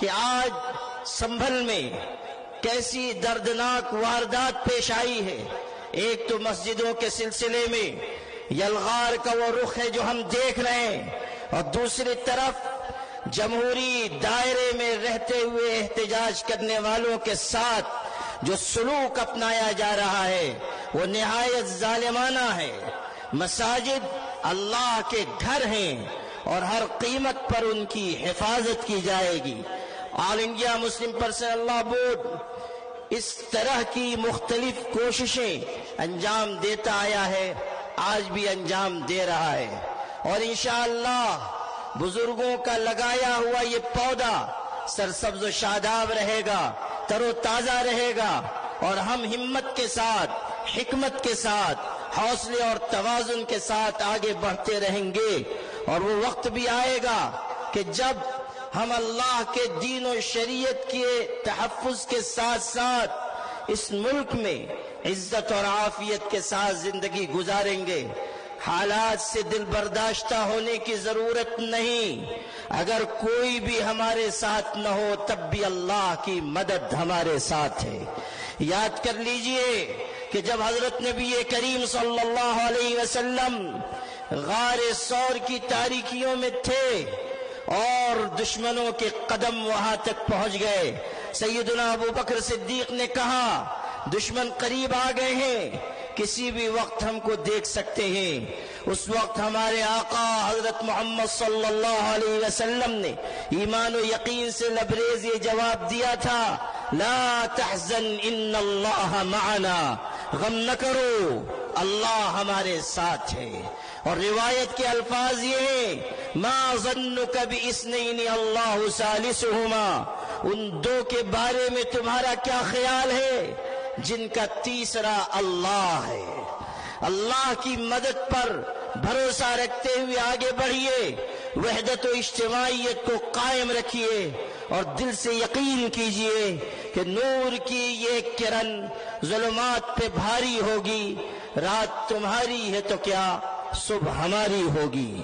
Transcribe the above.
کہ آج سنبھل میں کیسی دردناک واردات پیش آئی ہے۔ ایک تو مسجدوں کے سلسلے میں یلغار کا وہ رخ ہے جو ہم دیکھ رہے ہیں، اور دوسری طرف جمہوری دائرے میں رہتے ہوئے احتجاج کرنے والوں کے ساتھ جو سلوک اپنایا جا رہا ہے وہ نہایت ظالمانہ ہے۔ مساجد اللہ کے گھر ہیں اور ہر قیمت پر ان کی حفاظت کی جائے گی۔ All India Muslim personal law board اس طرح کی مختلف کوششیں انجام دیتا آیا ہے، آج بھی انجام دے رہا ہے، اور انشاءاللہ بزرگوں کا لگایا ہوا یہ پودا سرسبز و شاداب رہے گا، تر و تازہ رہے گا، اور ہم ہمت کے ساتھ، حکمت کے ساتھ، حوصلے اور توازن کے ساتھ آگے بڑھتے رہیں گے۔ اور وہ وقت بھی آئے گا کہ جب ہم اللہ کے دین و شریعت کے تحفظ کے ساتھ ساتھ اس ملک میں عزت اور عافیت کے ساتھ زندگی گزاریں گے۔ حالات سے دل برداشتہ ہونے کی ضرورت نہیں، اگر کوئی بھی ہمارے ساتھ نہ ہو تب بھی اللہ کی مدد ہمارے ساتھ ہے۔ یاد کر لیجئے کہ جب حضرت نبی کریم صلی اللہ علیہ وسلم غار ثور کی تاریکیوں میں تھے اور دشمنوں کے قدم وہاں تک پہنچ گئے، سیدنا ابو بکر صدیق نے کہا دشمن قریب آ گئے ہیں، کسی بھی وقت ہم کو دیکھ سکتے ہیں۔ اس وقت ہمارے آقا حضرت محمد صلی اللہ علیہ وسلم نے ایمان و یقین سے لبریز یہ جواب دیا تھا، لا تحزن ان اللہ معنا، غم نہ کرو اللہ ہمارے ساتھ ہے۔ اور روایت کے الفاظ یہ ہیں، ما ظنک باثنین اللہ ثالثہما، ان دو کے بارے میں تمہارا کیا خیال ہے جن کا تیسرا اللہ ہے۔ اللہ کی مدد پر بھروسہ رکھتے ہوئے آگے بڑھیے، وحدت و اجتماعیت کو قائم رکھیے، اور دل سے یقین کیجئے کہ نور کی یہ کرن ظلمات پہ بھاری ہوگی، رات تمہاری ہے تو کیا صبح ہماری ہوگی۔